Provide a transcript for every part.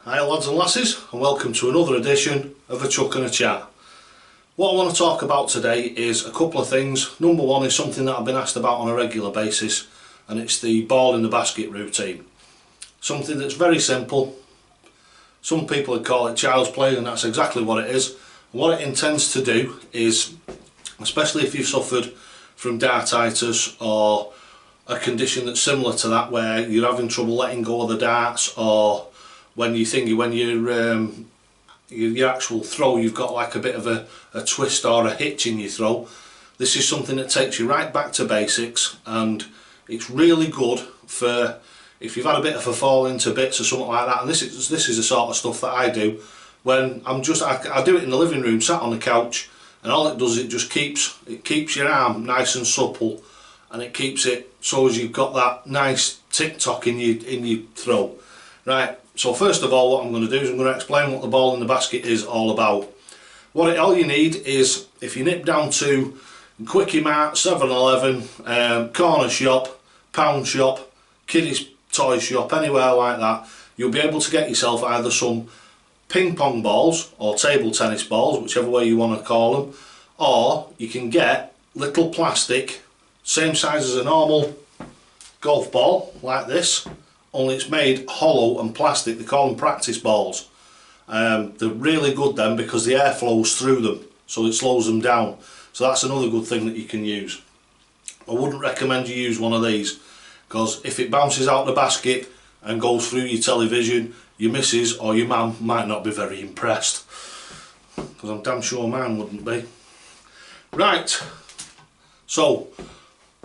Hi lads and lasses, and welcome to another edition of A Chuck and a Chat. What I want to talk about today is a couple of things. Number one is something that I've been asked about on a regular basis, and it's the ball in the basket routine. Something that's very simple. Some people would call it child's play, and that's exactly what it is. And what it intends to do is, especially if you've suffered from dartitis or a condition that's similar to that, where you're having trouble letting go of the darts, or when your actual throw, you've got like a bit of a twist or a hitch in your throw. This is something that takes you right back to basics, and it's really good for if you've had a bit of a fall into bits or something like that. And this is the sort of stuff that I do when I do it in the living room, sat on the couch, and all it does is it keeps your arm nice and supple, and it keeps it so as you've got that nice tick-tock in your throw. Right, so first of all, what I'm going to do is I'm going to explain what the ball in the basket is all about. All you need is, if you nip down to Quickie Mart, 7-Eleven, corner shop, pound shop, kiddies toy shop, anywhere like that, you'll be able to get yourself either some ping pong balls or table tennis balls, whichever way you want to call them, or you can get little plastic, same size as a normal golf ball, like this, only it's made hollow and plastic. They call them practice balls. They're really good then because the air flows through them, so it slows them down. So that's another good thing that you can use. I wouldn't recommend you use one of these, because if it bounces out the basket and goes through your television, your missus or your mum might not be very impressed, because I'm damn sure mine wouldn't be. Right, so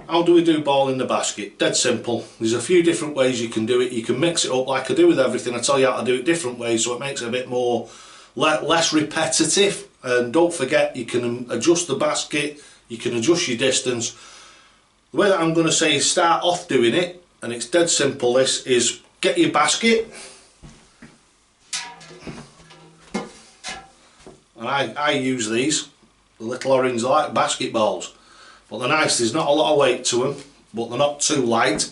how do we do ball in the basket? Dead simple. There's a few different ways you can do it. You can mix it up like I do with everything. I tell you how to do it different ways, so it makes it a bit more less repetitive. And don't forget, you can adjust the basket, you can adjust your distance. The way that I'm going to say is start off doing it, and it's dead simple. This is, get your basket, and I use these, the little orange like basketballs. But they're nice. There's not a lot of weight to them, but they're not too light.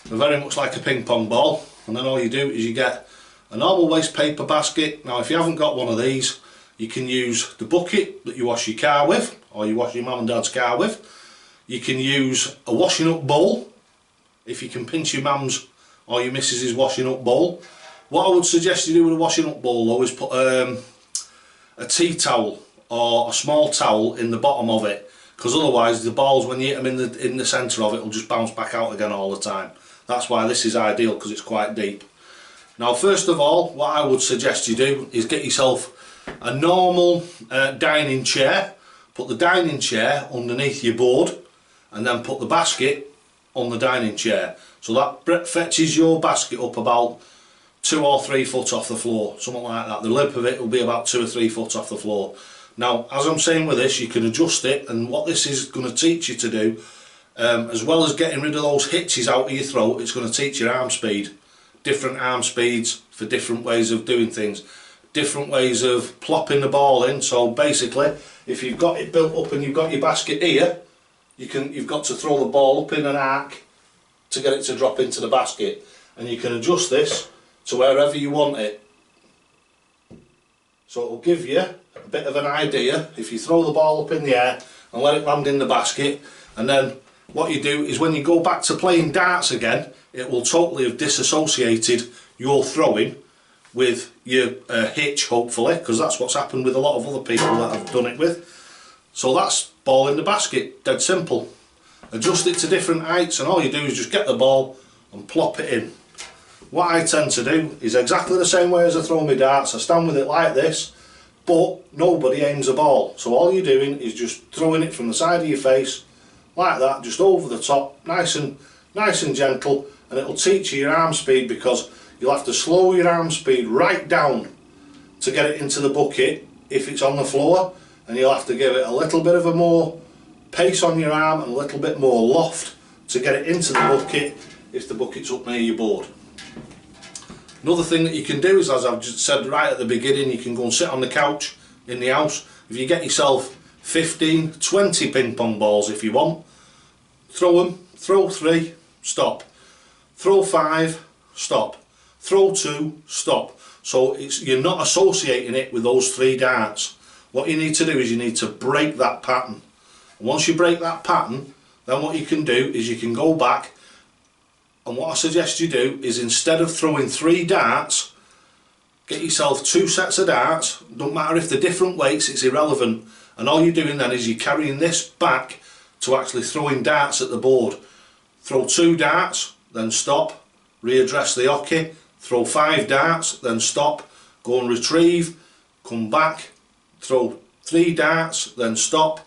They're very much like a ping pong ball. And then all you do is you get a normal waste paper basket. Now if you haven't got one of these, you can use the bucket that you wash your car with, or you wash your mum and dad's car with. You can use a washing up bowl, if you can pinch your mum's or your missus's washing up bowl. What I would suggest you do with a washing up bowl though is put a tea towel or a small towel in the bottom of it, because otherwise the balls, when you hit them in the centre of it, will just bounce back out again all the time. That's why this is ideal, because it's quite deep. Now first of all, what I would suggest you do is get yourself a normal dining chair. Put the dining chair underneath your board, and then put the basket on the dining chair. So that fetches your basket up about 2 or 3 foot off the floor, something like that. The lip of it will be about 2 or 3 foot off the floor. Now, as I'm saying with this, you can adjust it, and what this is going to teach you to do, as well as getting rid of those hitches out of your throat, it's going to teach your arm speed. Different arm speeds for different ways of doing things. Different ways of plopping the ball in. So basically, if you've got it built up and you've got your basket here, you've got to throw the ball up in an arc to get it to drop into the basket. And you can adjust this to wherever you want it. So it will give you a bit of an idea. If you throw the ball up in the air and let it land in the basket, and then what you do is when you go back to playing darts again, it will totally have disassociated your throwing with your hitch, hopefully, because that's what's happened with a lot of other people that I've done it with. So that's ball in the basket, dead simple. Adjust it to different heights, and all you do is just get the ball and plop it in. What I tend to do is exactly the same way as I throw my darts. I stand with it like this, but nobody aims a ball. So all you're doing is just throwing it from the side of your face, like that, just over the top, nice and gentle, and it'll teach you your arm speed, because you'll have to slow your arm speed right down to get it into the bucket if it's on the floor, and you'll have to give it a little bit of a more pace on your arm and a little bit more loft to get it into the bucket if the bucket's up near your board. Another thing that you can do is, as I've just said right at the beginning, you can go and sit on the couch in the house. If you get yourself 15, 20 ping pong balls if you want, throw them, throw 3, stop, throw 5, stop, throw 2, stop. So you're not associating it with those 3 darts. What you need to do is you need to break that pattern. And once you break that pattern, then what you can do is you can go back, and what I suggest you do is, instead of throwing 3 darts, get yourself 2 sets of darts. Don't matter if they're different weights, it's irrelevant. And all you're doing then is you're carrying this back to actually throwing darts at the board. Throw 2 darts, then stop, readdress the hockey, throw 5 darts, then stop, go and retrieve, come back, throw 3 darts, then stop,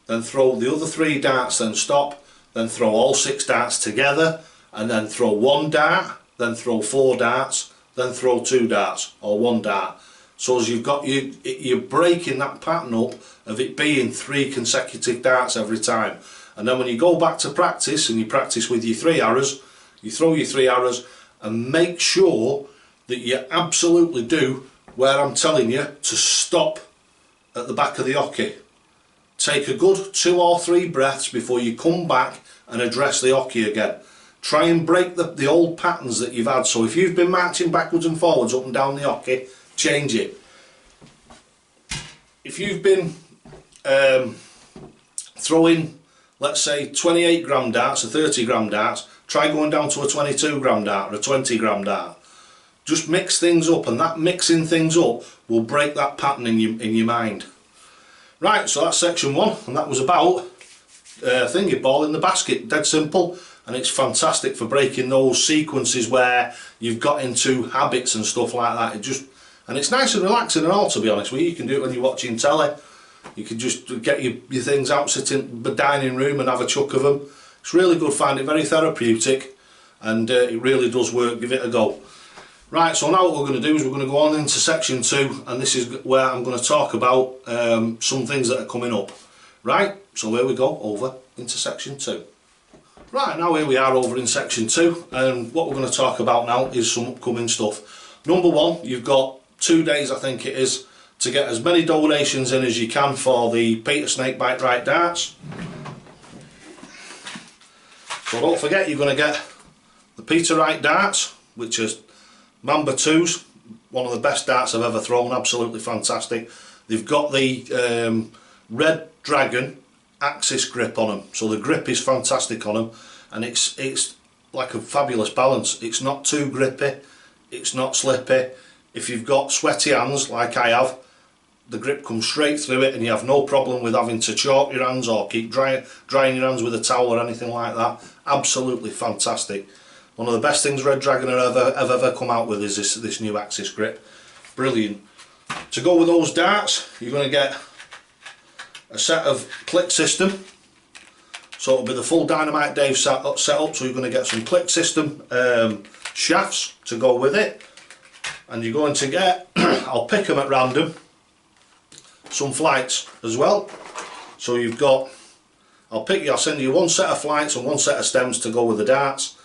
then throw the other 3 darts, then stop, then throw all 6 darts together, and then throw 1 dart, then throw 4 darts, then throw 2 darts, or 1 dart. So as you're breaking that pattern up of it being 3 consecutive darts every time. And then when you go back to practice, and you practice with your 3 arrows, you throw your 3 arrows, and make sure that you absolutely do where I'm telling you to stop at the back of the hockey. Take a good 2 or 3 breaths before you come back and address the hockey again. Try and break the old patterns that you've had. So if you've been marching backwards and forwards up and down the hockey, change it. If you've been throwing, let's say, 28 gram darts or 30 gram darts, try going down to a 22 gram dart or a 20 gram dart. Just mix things up, and that mixing things up will break that pattern in your mind. Right, so that's section 1, and that was about thingy, ball in the basket. Dead simple, and it's fantastic for breaking those sequences where you've got into habits and stuff like that. And it's nice and relaxing and all, to be honest with you. You can do it when you're watching telly. You can just get your things out, sit in the dining room and have a chuck of them. It's really good, find it very therapeutic, and it really does work. Give it a go. Right, so now what we're going to do is we're going to go on into section 2, and this is where I'm going to talk about some things that are coming up. Right, so here we go, over into section 2. Right, now here we are over in section 2, and what we're going to talk about now is some upcoming stuff. Number 1, you've got 2 days, I think it is, to get as many donations in as you can for the Peter Snakebite Right darts. So don't forget, you're going to get the Peter Wright darts, which is Mamba 2s, one of the best darts I've ever thrown, absolutely fantastic. They've got the Red Dragon axis grip on them, so the grip is fantastic on them, and it's like a fabulous balance. It's not too grippy, it's not slippy. If you've got sweaty hands like I have, the grip comes straight through it, and you have no problem with having to chalk your hands or keep drying your hands with a towel or anything like that. Absolutely fantastic. One of the best things Red Dragon have ever come out with is this new axis grip. Brilliant. To go with those darts, you're going to get a set of click system. So it'll be the full Dynamite Dave set up, so you're going to get some click system shafts to go with it. And you're going to get, I'll pick them at random, some flights as well. So you've got, I'll send you 1 set of flights and 1 set of stems to go with the darts.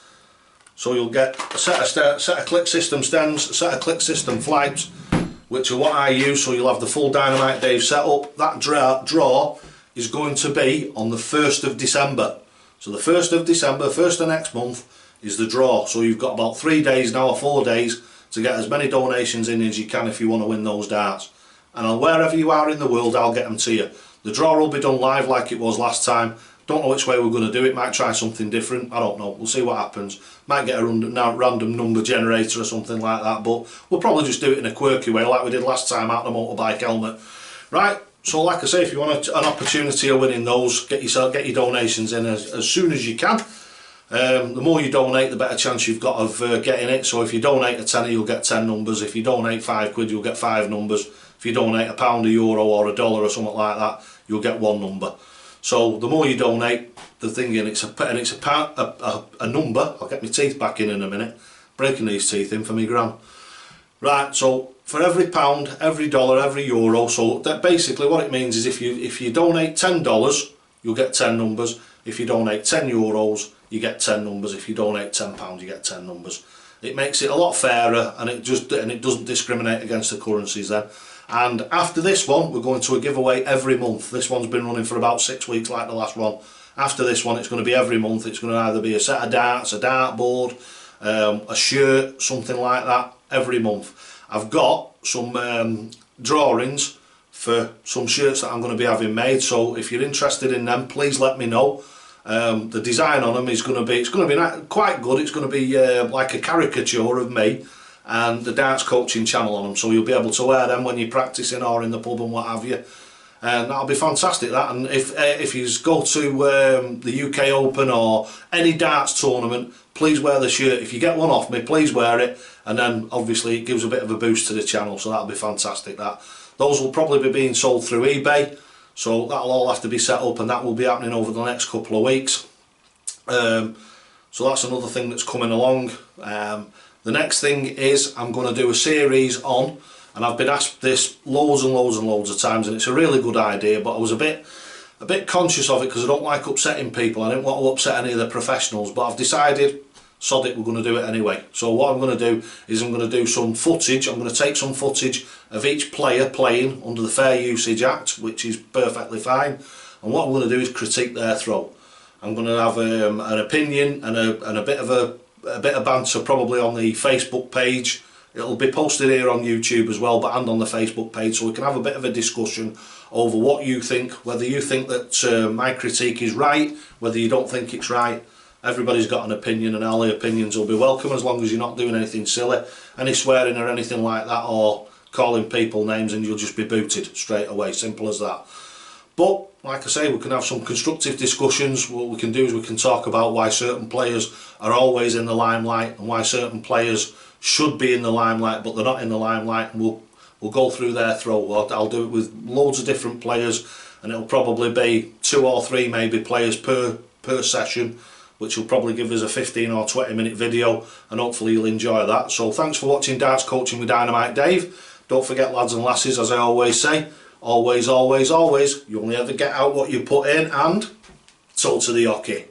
So you'll get a set of click system stems, a set of click system flights, which are what I use, so you'll have the full Dynamite Dave setup. That draw is going to be on the 1st of December. So the 1st of December, 1st of next month, is the draw. So you've got about 3 days now, or 4 days, to get as many donations in as you can if you want to win those darts. And wherever you are in the world, I'll get them to you. The draw will be done live like it was last time. Don't know which way we're going to do it. Might try something different. I don't know. We'll see what happens. Might get a random number generator or something like that, but we'll probably just do it in a quirky way like we did last time out the motorbike helmet. Right, so like I say, if you want an opportunity of winning those, get your donations in as soon as you can. The more you donate, the better chance you've got of getting it. So if you donate a tenner, you'll get 10 numbers. If you donate £5, you'll get 5 numbers. If you donate £1, a euro or $1 or something like that, you'll get 1 number. So the more you donate, the thing in it's a number. I'll get my teeth back in a minute. Breaking these teeth in for me gran. Right, so for every pound, every dollar, every euro, so that basically what it means is if you donate $10, you'll get 10 numbers. If you donate 10 euros, you get 10 numbers. If you donate £10, you get 10 numbers. It makes it a lot fairer, and it doesn't discriminate against the currencies then. And after this one, we're going to a giveaway every month. This one's been running for about 6 weeks like the last one. After this one, it's going to be every month. It's going to either be a set of darts, a dartboard, a shirt, something like that, every month. I've got some drawings for some shirts that I'm going to be having made, so if you're interested in them, please let me know. The design on them is going to be quite good. It's going to be like a caricature of me and the darts coaching channel on them, so you'll be able to wear them when you're practicing or in the pub and what have you, and that'll be fantastic. That, and if you go to the UK Open or any darts tournament, please wear the shirt. If you get one off me, please wear it, and then obviously it gives a bit of a boost to the channel, so that'll be fantastic. Those will probably be being sold through eBay, so that'll all have to be set up, and that will be happening over the next couple of weeks. So that's another thing that's coming along. The next thing is I'm going to do a series on, and I've been asked this loads and loads and loads of times, and it's a really good idea, but I was a bit conscious of it because I don't like upsetting people. I didn't want to upset any of the professionals, but I've decided, sod it, we're going to do it anyway. So what I'm going to do is I'm going to do some footage. I'm going to take some footage of each player playing under the Fair Usage Act, which is perfectly fine, and what I'm going to do is critique their throw. I'm going to have an opinion and a bit of banter probably on the Facebook page. It'll be posted here on YouTube as well, and on the Facebook page, so we can have a bit of a discussion over what you think, whether you think that my critique is right, whether you don't think it's right. Everybody's got an opinion, and all the opinions will be welcome as long as you're not doing anything silly, any swearing or anything like that, or calling people names, and you'll just be booted straight away. Simple as that. But like I say, we can have some constructive discussions. What we can do is we can talk about why certain players are always in the limelight and why certain players should be in the limelight but they're not in the limelight, and we'll go through their throw. I'll do it with loads of different players, and it'll probably be 2 or 3 maybe players per session, which will probably give us a 15 or 20 minute video, and hopefully you'll enjoy that. So thanks for watching Darts Coaching with Dynamite Dave. Don't forget, lads and lasses, as I always say, always, always, always, you only ever get out what you put in, and so to the hockey.